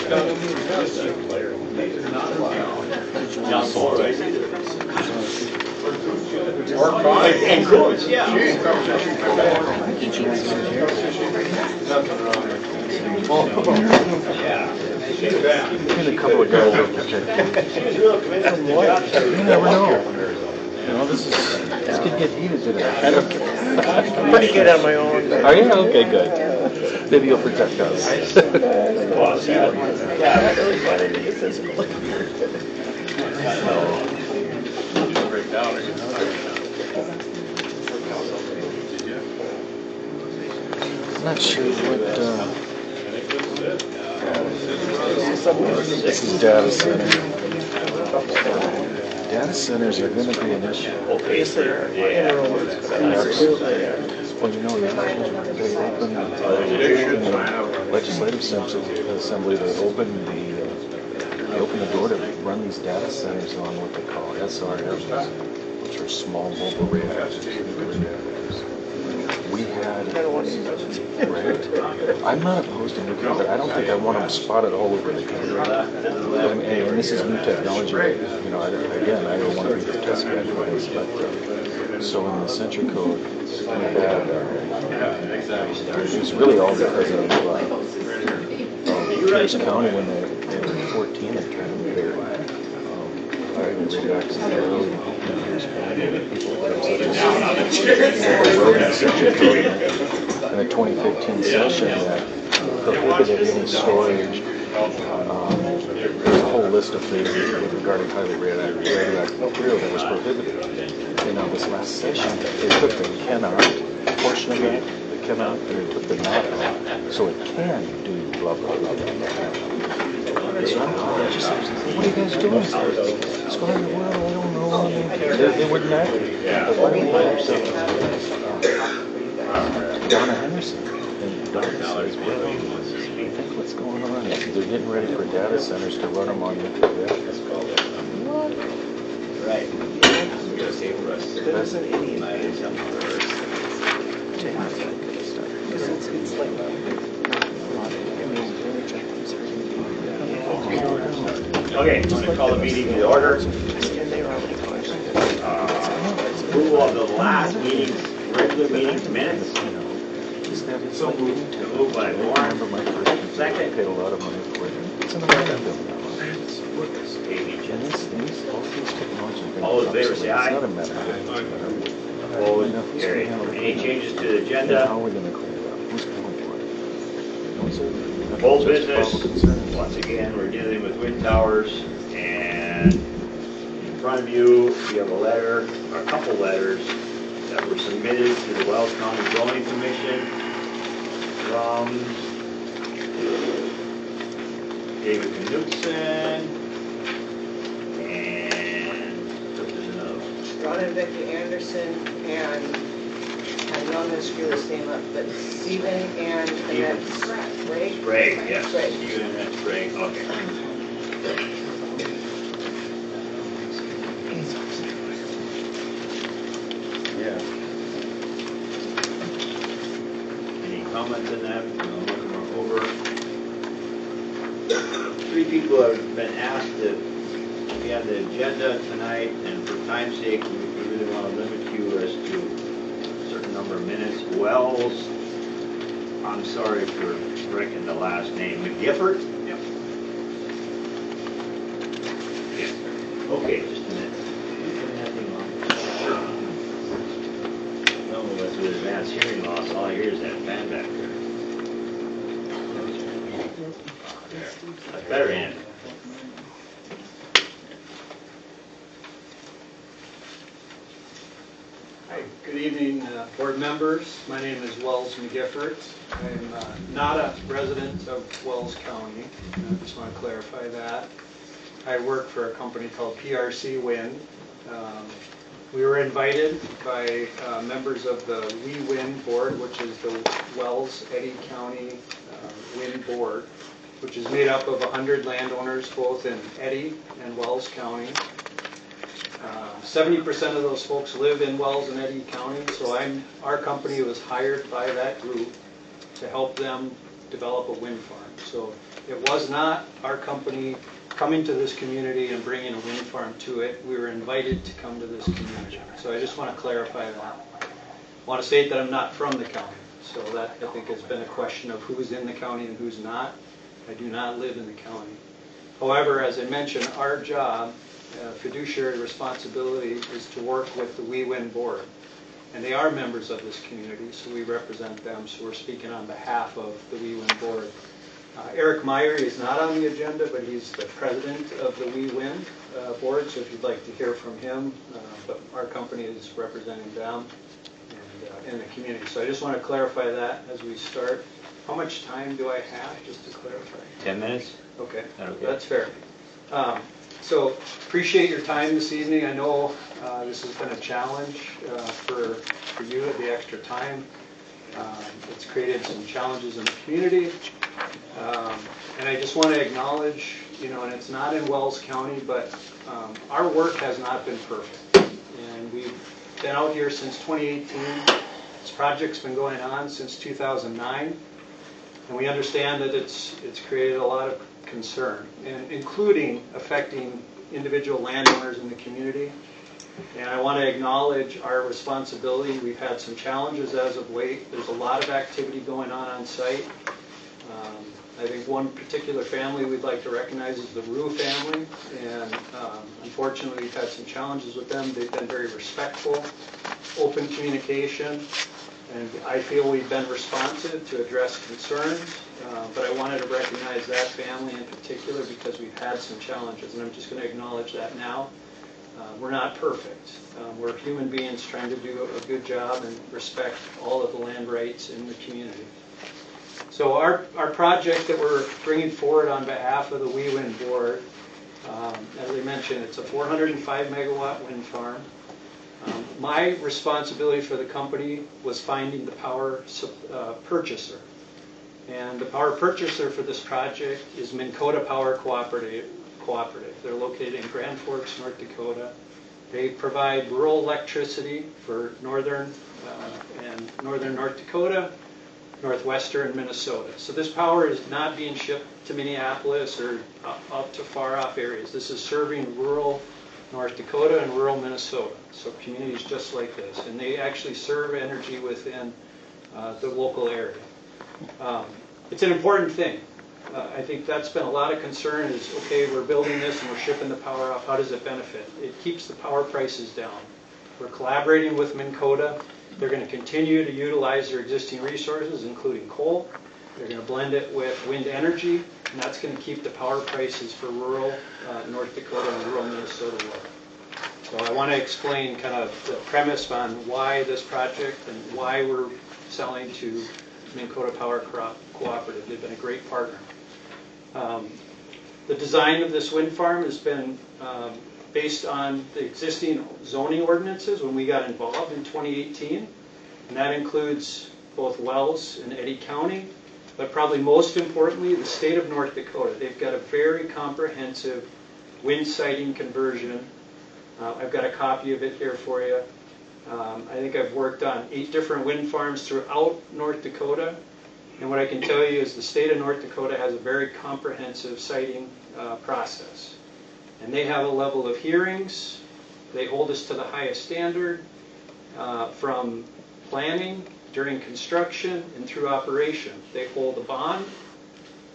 And cruise, yeah. Been a couple of guys over there. You never know. You know, this could get heated today. I'm pretty good on my own. Are you? Okay, good. Maybe you'll protect us. I'm not sure what. This is data center. Data centers are going to be an issue. Yes, they are. Well, you know, they opened in the legislative assembly. They opened the door to run these data centers on what they call SRMs, which are small mobile reactors. We had, right? I'm not opposed to nuclear, but I don't think I want them spotted all over the country. And this is new technology. You know, again, I don't want to be the test bed for this, but so in the Century Code, we had, it was really all because of PRC County when they were 14, they tried to clear radioactive early years back. People put up such a road in the Century Code in the 2015 session that prohibited any storage. There's a whole list of things regarding highly radioactive material that was prohibited. And now this last session, they took the cannot portion of that, the cannot, and they took the not out. So it can do blah, blah, blah, blah, blah. So I'm just, what are you guys doing? It's going, well, I don't know. They wouldn't act. But why don't you have Donna Henderson? And Donna says, well, I think what's going on is they're getting ready for data centers to run them on nuclear reactors. What? Right. There's an idiot to have that kind of stuff. Because it's like, Okay, I'm going to call the meeting to order. Approval of the last meeting's regular meeting minutes. So moved by Warren. Second. Paid a lot of money for it. It's an American building. All those in favor say aye. It's not a matter Opposed? Carried. Any changes to the agenda? How are we going to clean it up? Who's going for it? Full business. Once again, we're dealing with wind towers, and in front of you, you have a letter, or a couple letters that were submitted to the Wells County Zoning Commission from David Knudsen and Ron and Becky Anderson, and I'm not going to screw this name up, but Stephen and Annette Sprague. Sprague, yes. Sprague. Stephen and Annette Sprague, okay. Yeah. Any comments on that? Looking over. 3 people have been asked to be on the agenda tonight, and for time's sake, we really want to limit you as to a certain number of minutes. Wells, I'm sorry for breaking the last name. McGifford? Yep. Yeah. Okay, just a minute. No, that's with advanced hearing loss. All I hear is that fan back there. That's better, Andy. Hi, good evening, board members. My name is Wells McGifford. I'm not a resident of Wells County. I just want to clarify that. I work for a company called PRC Wind. We were invited by members of the We Wind Board, which is the Wells Eddy County Wind Board, which is made up of 100 landowners both in Eddy and Wells County. 70% of those folks live in Wells and Eddy County, so our company was hired by that group to help them develop a wind farm. So It was not our company coming to this community and bringing a wind farm to it. We were invited to come to this community. So I just want to clarify that. I want to state that I'm not from the county. So that, I think, has been a question of who's in the county and who's not. I do not live in the county. However, as I mentioned, our job, fiduciary responsibility, is to work with the We Wind board. And they are members of this community, so we represent them. So we're speaking on behalf of the We Wind board. Eric Meyer is not on the agenda, but he's the president of the We Wind board, so if you'd like to hear from him, but our company is representing them and in the community. So I just want to clarify that as we start. How much time do I have, just to clarify? 10 minutes? Okay, Okay. that's fair. So appreciate your time this evening. I know this has been a challenge for you, the extra time. It's created some challenges in the community. And I just want to acknowledge, and it's not in Wells County, but our work has not been perfect. And we've been out here since 2018. This project's been going on since 2009. And we understand that it's created a lot of concern, and including affecting individual landowners in the community. And I want to acknowledge our responsibility. We've had some challenges as of late. There's a lot of activity going on site. I think one particular family we'd like to recognize is the Rue family, and unfortunately we've had some challenges with them. They've been very respectful, open communication, and I feel we've been responsive to address concerns, but I wanted to recognize that family in particular because we've had some challenges, and I'm just going to acknowledge that now. We're not perfect. We're human beings trying to do a good job and respect all of the land rights in the community. So our project that we're bringing forward on behalf of the We Wind board, as I mentioned, it's a 405 megawatt wind farm. My responsibility for the company was finding the power purchaser. And the power purchaser for this project is Minn Kota Power Cooperative. They're located in Grand Forks, North Dakota. They provide rural electricity for northern North Dakota, northwestern Minnesota. So this power is not being shipped to Minneapolis or up to far off areas. This is serving rural North Dakota and rural Minnesota. So communities just like this. And they actually serve energy within the local area. It's an important thing. I think that's been a lot of concern is, okay, we're building this and we're shipping the power off. How does it benefit? It keeps the power prices down. We're collaborating with Minn Kota. They're going to continue to utilize their existing resources, including coal. They're going to blend it with wind energy, and that's going to keep the power prices for rural North Dakota and rural Minnesota low. So I want to explain kind of the premise on why this project and why we're selling to Minn Kota Power Cooperative. They've been a great partner. The design of this wind farm has been based on the existing zoning ordinances when we got involved in 2018. And that includes both Wells and Eddy County, but probably most importantly, the state of North Dakota. They've got a very comprehensive wind siting conversion. I've got a copy of it here for you. I think I've worked on 8 different wind farms throughout North Dakota. And what I can tell you is the state of North Dakota has a very comprehensive siting process. And they have a level of hearings. They hold us to the highest standard from planning, during construction, and through operation. They hold a bond.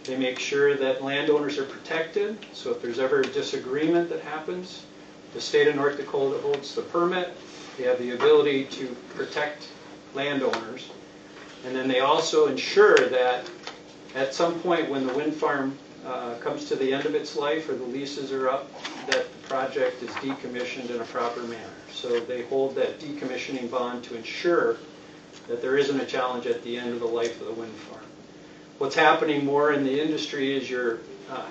They make sure that landowners are protected. So if there's ever a disagreement that happens, the state of North Dakota holds the permit. They have the ability to protect landowners. And then they also ensure that at some point when the wind farm comes to the end of its life or the leases are up, that the project is decommissioned in a proper manner. So they hold that decommissioning bond to ensure that there isn't a challenge at the end of the life of the wind farm. What's happening more in the industry is you're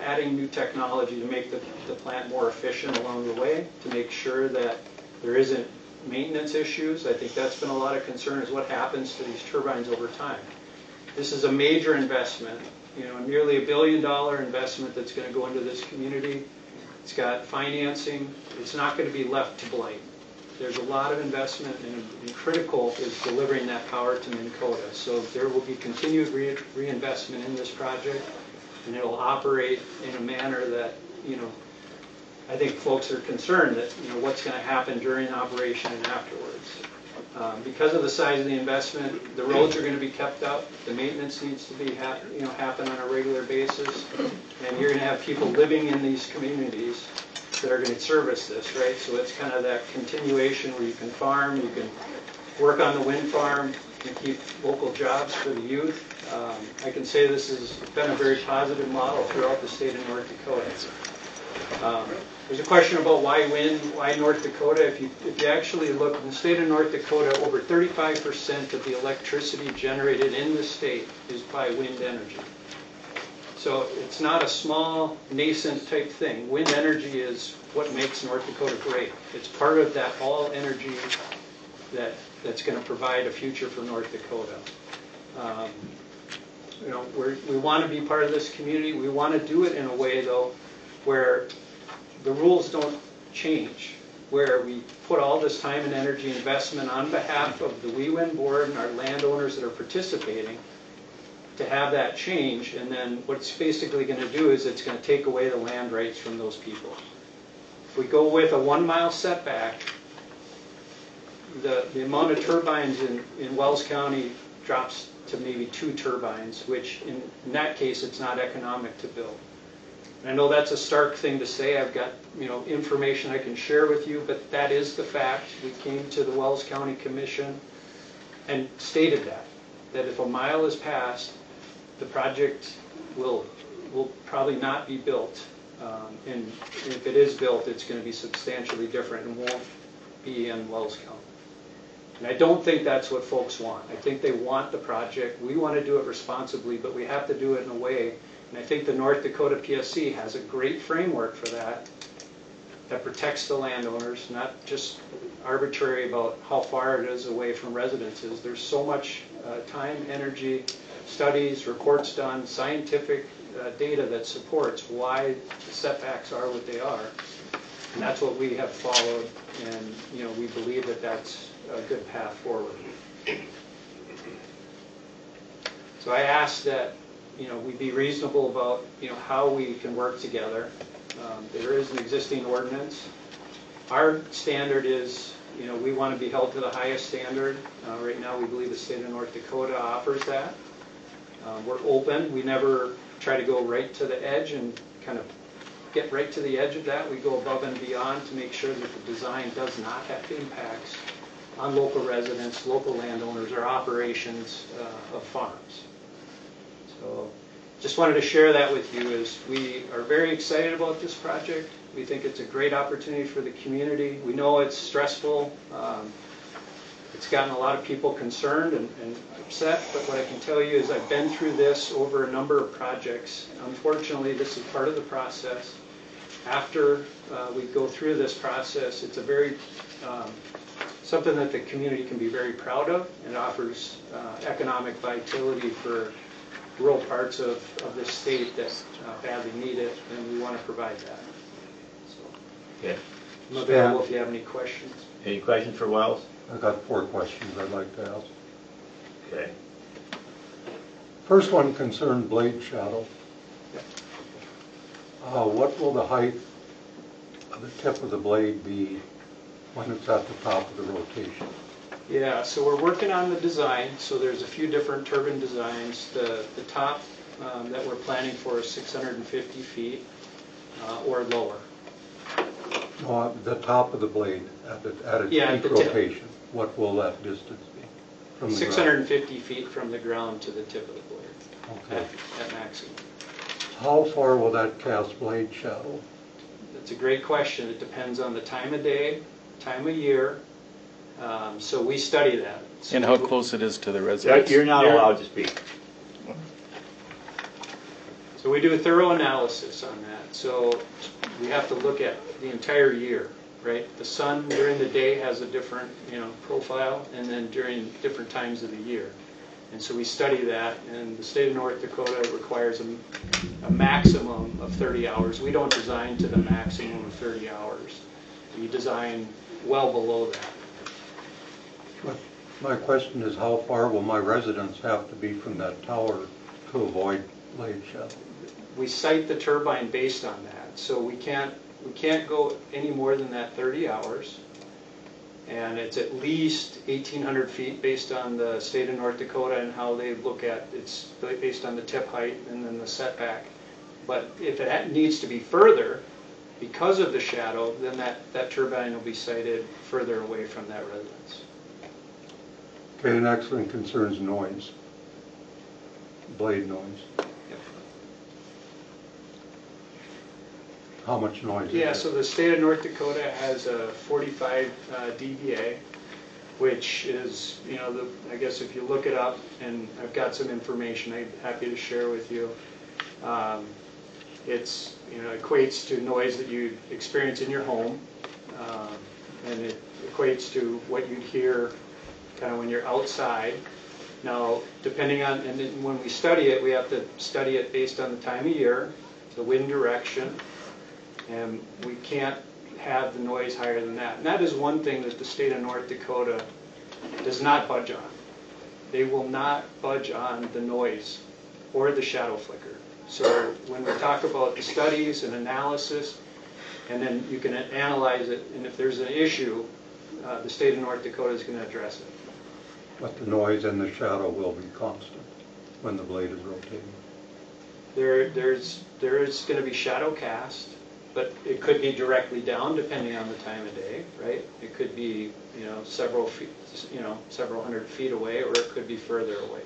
adding new technology to make the plant more efficient along the way, to make sure that there isn't maintenance issues. I think that's been a lot of concern, is what happens to these turbines over time. This is a major investment, nearly $1 billion investment that's going to go into this community. It's got financing. It's not going to be left to blight. There's a lot of investment, and critical is delivering that power to Minn Kota. So there will be continued reinvestment in this project. and it'll operate in a manner that, I think folks are concerned that, what's going to happen during operation and afterwards. Because of the size of the investment, the roads are going to be kept up, the maintenance needs to be happen on a regular basis, and you're going to have people living in these communities that are going to service this, right? So it's kind of that continuation where you can farm, you can work on the wind farm, and keep local jobs for the youth. I can say this has been a very positive model throughout the state of North Dakota. There's a question about why wind, why North Dakota. If you actually look in the state of North Dakota, over 35% of the electricity generated in the state is by wind energy. So it's not a small, nascent type thing. Wind energy is what makes North Dakota great. It's part of that all energy that's going to provide a future for North Dakota. We want to be part of this community. We want to do it in a way, though, where the rules don't change, where we put all this time and energy investment on behalf of the WeWin board and our landowners that are participating to have that change, and then what it's basically going to do is it's going to take away the land rights from those people. If we go with a 1 mile setback, the amount of turbines in Wells County drops to maybe 2 turbines, which in that case it's not economic to build. And I know that's a stark thing to say. I've got information I can share with you, but that is the fact. We came to the Wells County Commission and stated that if a mile is passed, the project will probably not be built. And if it is built, it's going to be substantially different and won't be in Wells County. And I don't think that's what folks want. I think they want the project. We want to do it responsibly, but we have to do it in a way. And I think the North Dakota PSC has a great framework for that protects the landowners, not just arbitrary about how far it is away from residences. There's so much time, energy, studies, reports done, scientific data that supports why the setbacks are what they are. And that's what we have followed, and we believe that that's a good path forward. So I ask that we be reasonable about how we can work together. There is an existing ordinance. Our standard is we want to be held to the highest standard. Right now we believe the state of North Dakota offers that. We're open. We never try to go right to the edge and kind of get right to the edge of that. We go above and beyond to make sure that the design does not have impacts on local residents, local landowners, or operations of farms. So just wanted to share that with you as we are very excited about this project. We think it's a great opportunity for the community. We know it's stressful. It's gotten a lot of people concerned and upset, but what I can tell you is I've been through this over a number of projects. Unfortunately, this is part of the process. After we go through this process, it's a very something that the community can be very proud of, and offers economic vitality for rural parts of this state that badly need it, and we want to provide that. So, Okay. I'm available if you have any questions. Any questions for Wells? I've got 4 questions I'd like to ask. Okay. First one concerned blade shadow. What will the height of the tip of the blade be when it's at the top of the rotation? Yeah, so we're working on the design. So there's a few different turbine designs. The top that we're planning for is 650 feet or lower. No, the top of the blade at its peak rotation. What will that distance be from the 650 feet from the ground to the tip of the blade. Okay. At maximum. How far will that cast blade shadow? That's a great question. It depends on the time of day, time of year. So we study that. So And how close it is to the residents. You're not allowed to speak. So we do a thorough analysis on that. So we have to look at the entire year, right? The sun during the day has a different, profile, and then during different times of the year. And so we study that, and the state of North Dakota requires a maximum of 30 hours. We don't design to the maximum of 30 hours. We design well below that. But my question is, how far will my residents have to be from that tower to avoid blade shadow? we site the turbine based on that. So we can't go any more than that 30 hours. And it's at least 1,800 feet based on the state of North Dakota and how they look at, it's based on the tip height and then the setback. But if it needs to be further, because of the shadow, then that turbine will be sited further away from that residence. Okay, the next one concerns noise, blade noise. Yep. How much noise is Yeah, it? so the state of North Dakota has a 45 dBA, which is, I guess if you look it up, and I've got some information I'm happy to share with you. It's, equates to noise that you experience in your home, and it equates to what you'd hear kind of when you're outside. Now, depending on, and then when we study it, we have to study it based on the time of year, the wind direction, and we can't have the noise higher than that. And that is one thing that the state of North Dakota does not budge on. They will not budge on the noise or the shadow flicker. So when we talk about the studies and analysis, and then you can analyze it, and if there's an issue, the state of North Dakota is going to address it. But the noise and the shadow will be constant when the blade is rotating. There is going to be shadow cast, but it could be directly down depending on the time of day, right? It could be, several feet, several hundred feet away, or it could be further away.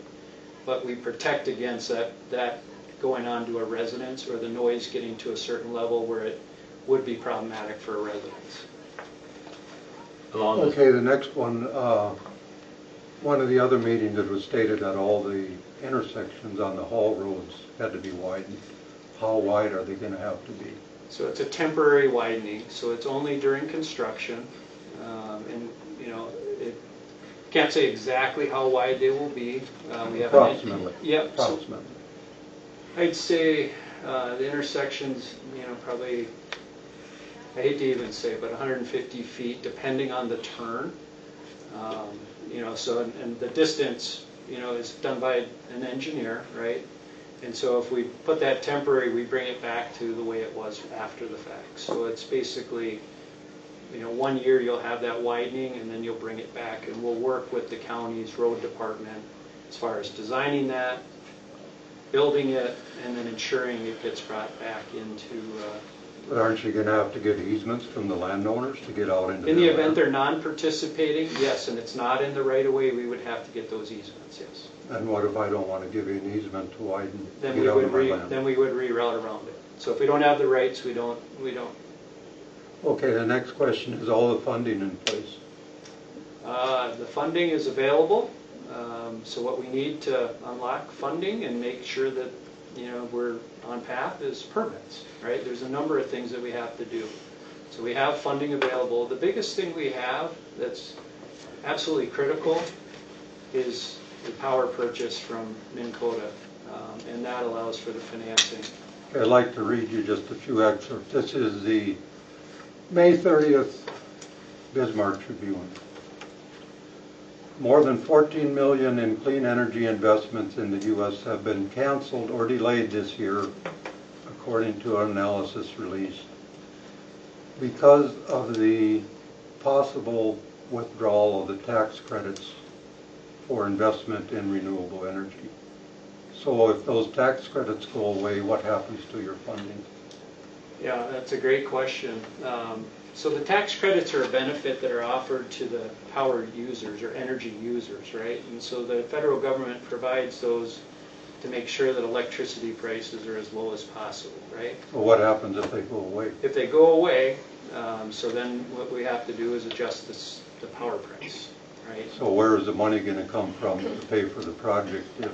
But we protect against that going on to a residence or the noise getting to a certain level where it would be problematic for a residence. Okay, the next one of the other meetings, it was stated that all the intersections on the haul roads had to be widened. How wide are they going to have to be? So it's a temporary widening, so it's only during construction, and it can't say exactly how wide they will be. We have Approximately. Yep. Approximately. So I'd say the intersections, probably, I hate to even say, but 150 feet, depending on the turn. So and the distance, is done by an engineer, right? And so if we put that temporary, we bring it back to the way it was after the fact. So it's basically, 1 year you'll have that widening, and then you'll bring it back, and we'll work with the county's road department as far as designing that, building it, and then ensuring it gets brought back into. But aren't you going to have to get easements from the landowners to get out into In the their event land? they're non-participating, yes, and it's not in the right-of-way, we would have to get those easements, yes. And what if I don't want to give you an easement to widen, Then get we out would of my land? then we would reroute around it. So if we don't have the rights, we don't. Okay, the next question is all the funding in place? The funding is available. So what we need to unlock funding and make sure that we're on path is permits, right? There's a number of things that we have to do. So we have funding available. The biggest thing we have that's absolutely critical is the power purchase from Minkota, and that allows for the financing. I'd like to read you just a few excerpts. This is the May 30th Bismarck Tribune. More than 14 million in clean energy investments in the U.S. have been canceled or delayed this year, according to an analysis released, because of the possible withdrawal of the tax credits for investment in renewable energy. So if those tax credits go away, what happens to your funding? Yeah, that's a great question. So the tax credits are a benefit that are offered to the power users or energy users, right? And so the federal government provides those to make sure that electricity prices are as low as possible, right? Well, what happens if they go away? If they go away, so then what we have to do is adjust the power price, right? So where is the money going to come from to pay for the project if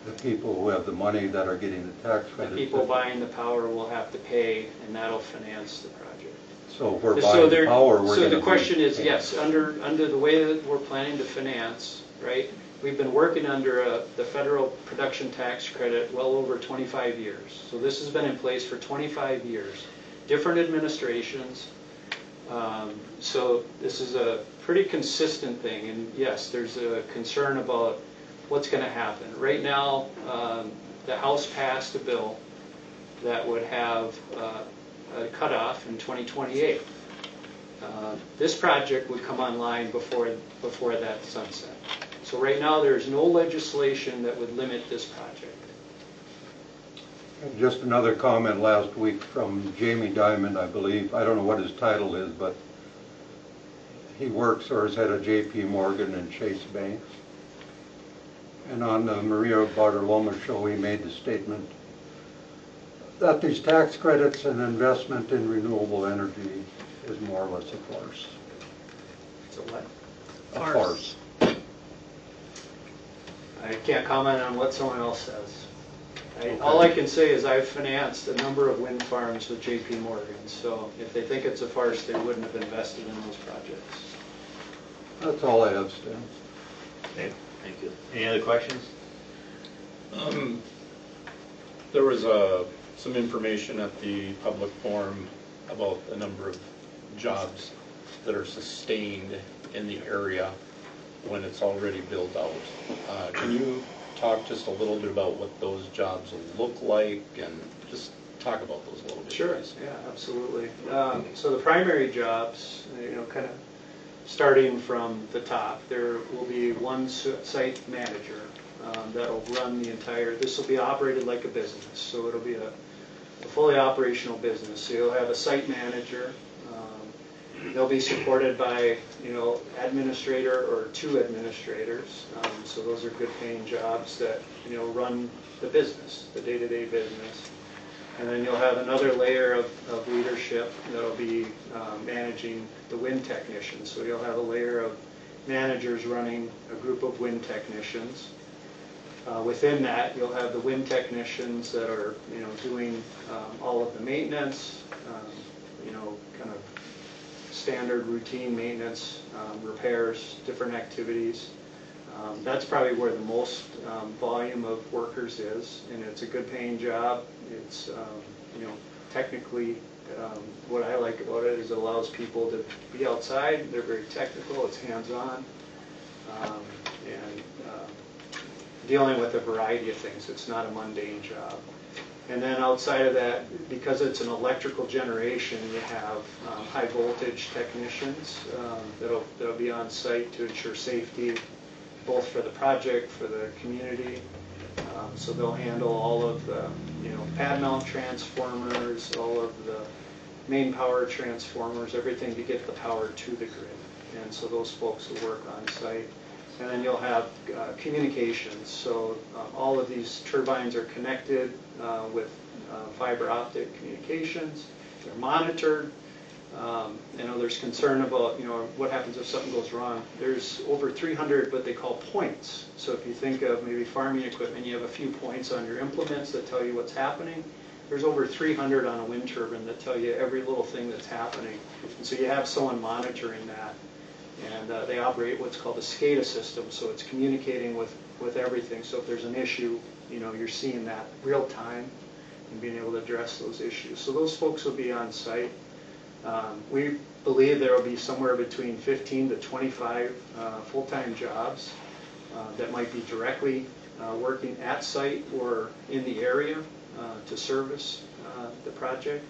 the people who have the money that are getting the tax The credits? people buying the power will have to pay, and that'll finance the project. So if we're buying the power, we're So going to the question is, yes, under the way that we're planning to finance, right? We've been working under the federal production tax credit well over 25 years. So this has been in place for 25 years. Different administrations. So this is a pretty consistent thing. And yes, there's a concern about what's going to happen. Right now, the House passed a bill that would have a cutoff in 2028. This project would come online before that sunset. So right now, there is no legislation that would limit this project. And just another comment last week from Jamie Diamond, I believe. I don't know what his title is, but he works or is head of J.P. Morgan and Chase Bank. And on the Maria Bartoloma show, he made the statement that these tax credits and investment in renewable energy is more or less a farce. So what? A farce. I can't comment on what someone else says. All I can say is I've financed a number of wind farms with J.P. Morgan, so if they think it's a farce, they wouldn't have invested in those projects. That's all I have, Stan. Okay, thank you. Any other questions? There was some information at the public forum about a number of jobs that are sustained in the area when it's already built out. Can you talk just a little bit about what those jobs look like and just talk about those a little bit? Sure, please? yeah, absolutely. So the primary jobs, kind of starting from the top, there will be one site manager that'll run the entire, this will be operated like a business, so it'll be a fully operational business. So you'll have a site manager. They'll be supported by, administrator or 2 administrators. So those are good paying jobs that, run the business, the day-to-day business. And then you'll have another layer of leadership that'll be managing the wind technicians. So you'll have a layer of managers running a group of wind technicians. Within that, you'll have the wind technicians that are, doing all of the maintenance, kind of standard routine maintenance, repairs, different activities. That's probably where the most volume of workers is, and it's a good paying job. It's, technically, what I like about it is it allows people to be outside. They're very technical, it's hands-on, and dealing with a variety of things. It's not a mundane job. And then outside of that, because it's an electrical generation, you have high voltage technicians that'll be on site to ensure safety, both for the project, for the community. So they'll handle all of the, pad mount transformers, all of the main power transformers, everything to get the power to the grid. And so those folks will work on site. And then you'll have communications. So all of these turbines are connected with fiber optic communications. They're monitored. There's concern about, what happens if something goes wrong. There's over 300 what they call points. So if you think of maybe farming equipment, you have a few points on your implements that tell you what's happening. There's over 300 on a wind turbine that tell you every little thing that's happening. And so you have someone monitoring that. And they operate what's called a SCADA system, so it's communicating with everything. So if there's an issue, you're seeing that real time and being able to address those issues. So those folks will be on site. We believe there will be somewhere between 15 to 25 full-time jobs that might be directly working at site or in the area to service the project.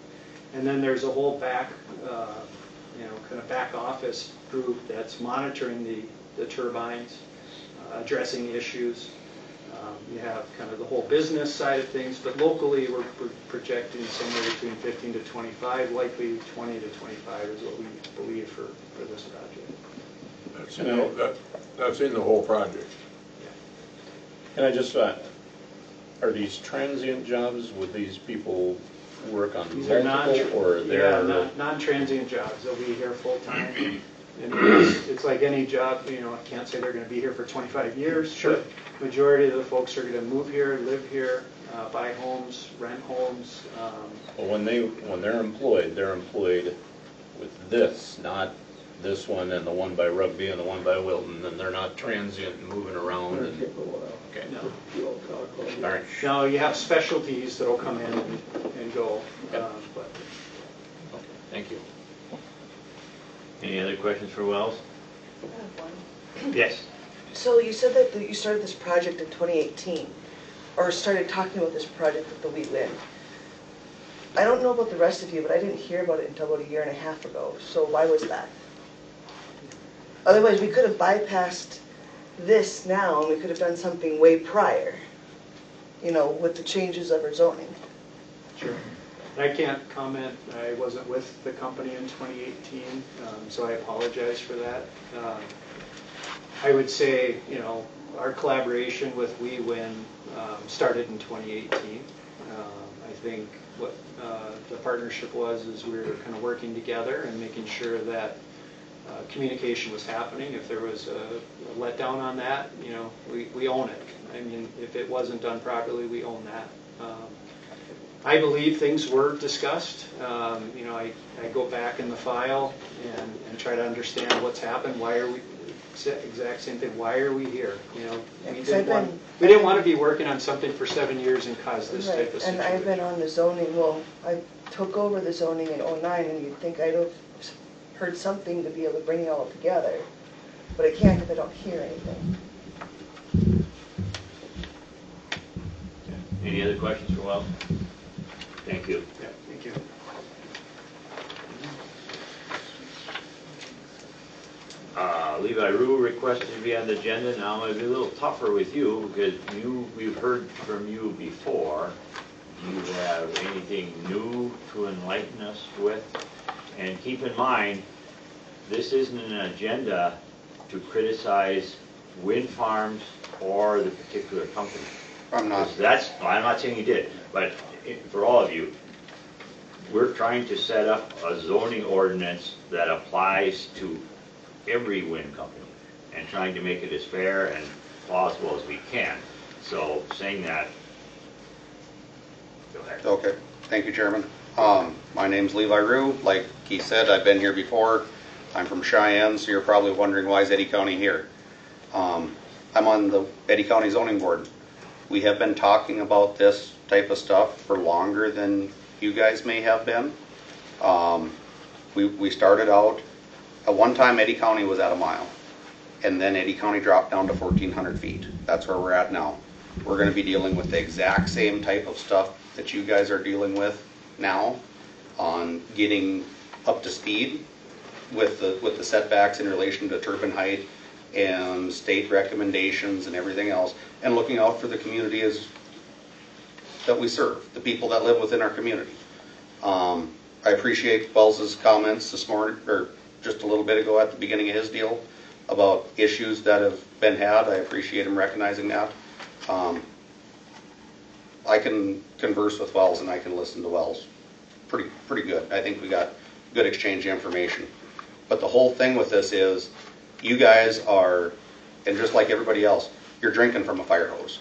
And then there's a whole back, kind of back office group that's monitoring the turbines, addressing issues. You have kind of the whole business side of things, but locally we're projecting somewhere between 15 to 25, likely 20 to 25 is what we believe for this project. That's in the whole project. Can I just, are these transient jobs? Would these people work on These are multiple, or they're... non-transient jobs. They'll be here full-time. And it's like any job, I can't say they're going to be here for 25 years. Sure. But majority of the folks are going to move here, live here, buy homes, rent homes. Well, when they're employed with this, not this one and the one by Rugby and the one by Wilton, and they're not transient and moving around. And, okay. No. All right. Now, you have specialties that'll come in and go. Yep. But Okay. Thank you. Any other questions for Wells? I have one. Yes. So you said that you started this project in 2018. or started talking about this project with the We Wind. I don't know about the rest of you, but I didn't hear about it until about 1.5 years ago. So why was that? Otherwise, we could have bypassed this now, and we could have done something way prior, you know, with the changes of our zoning. Sure. I can't comment, I wasn't with the company in 2018, so I apologize for that. I would say, you know, our collaboration with We Win started in 2018. I think what the partnership was is we were kind of working together and making sure that communication was happening. If there was a letdown on that, you know, we own it. I mean, if it wasn't done properly, we own that. I believe things were discussed. You know, I go back in the file and try to understand what's happened. Why are we, exact same thing, why are we here? You know, we didn't want to be working on something for 7 years and cause this type of situation. And I've been on the zoning, well, I took over the zoning in '09, and you'd think I'd have heard something to be able to bring it all together, but I can't if I don't hear anything. Any other questions for Wells? Thank you. Yeah, thank you. Levi Rue requested to be on the agenda. Now I'm going to be a little tougher with you because we've heard from you before. Do you have anything new to enlighten us with? And keep in mind, this isn't an agenda to criticize wind farms or the particular company. I'm not. I'm not saying you did, but for all of you, we're trying to set up a zoning ordinance that applies to every wind company and trying to make it as fair and plausible as we can. So saying that, go ahead. Okay. Thank you, Chairman. My name's Levi Rue. Like he said, I've been here before. I'm from Cheyenne, so you're probably wondering why is Eddy County here. I'm on the Eddy County Zoning Board. We have been talking about this type of stuff for longer than you guys may have been. We started out, at one time Eddy County was at 1 mile, and then Eddy County dropped down to 1,400 feet. That's where we're at now. We're going to be dealing with the exact same type of stuff that you guys are dealing with now on getting up to speed with the setbacks in relation to turbine height and state recommendations and everything else, and looking out for the community that we serve, the people that live within our community. I appreciate Wells's comments this morning, or just a little bit ago at the beginning of his deal, about issues that have been had. I appreciate him recognizing that. I can converse with Wells and I can listen to Wells pretty good. I think we got good exchange of information. But the whole thing with this is, you guys are, and just like everybody else, you're drinking from a fire hose.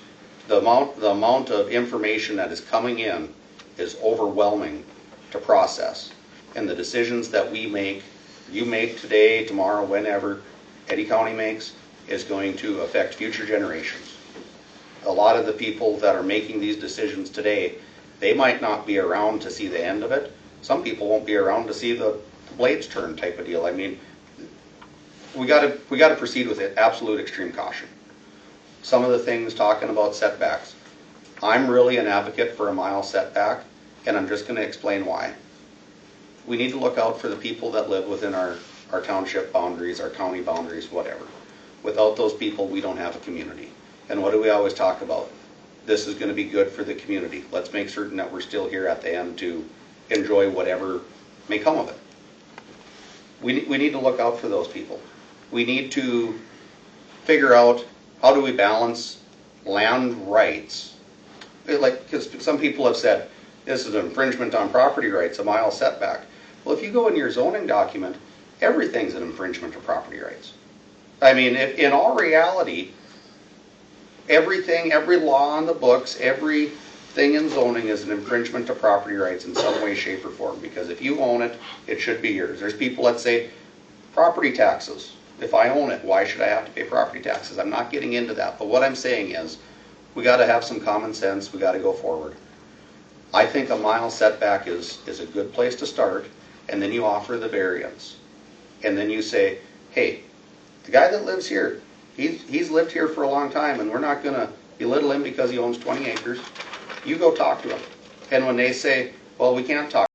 The amount of information that is coming in is overwhelming to process. And the decisions that we make, you make today, tomorrow, whenever, Eddy County makes, is going to affect future generations. A lot of the people that are making these decisions today, they might not be around to see the end of it. Some people won't be around to see the blades turn type of deal. I mean, we got to proceed with it, absolute extreme caution. Some of the things talking about setbacks, I'm really an advocate for a 1 mile setback, and I'm just going to explain why. We need to look out for the people that live within our township boundaries, our county boundaries, whatever. Without those people, we don't have a community. And what do we always talk about? This is going to be good for the community. Let's make certain that we're still here at the end to enjoy whatever may come of it. We need to look out for those people. We need to figure out, how do we balance land rights? Because some people have said, this is an infringement on property rights, a 1 mile setback. Well, if you go in your zoning document, everything's an infringement of property rights. I mean, in all reality, everything, every law on the books, everything in zoning is an infringement of property rights in some way, shape, or form. Because if you own it, it should be yours. There's people that say, property taxes. If I own it, why should I have to pay property taxes? I'm not getting into that. But what I'm saying is, we got to have some common sense. We got to go forward. I think a 1 mile setback is a good place to start, and then you offer the variance. And then you say, hey, the guy that lives here, he's lived here for a long time, and we're not going to belittle him because he owns 20 acres. You go talk to him. And when they say, well, we can't talk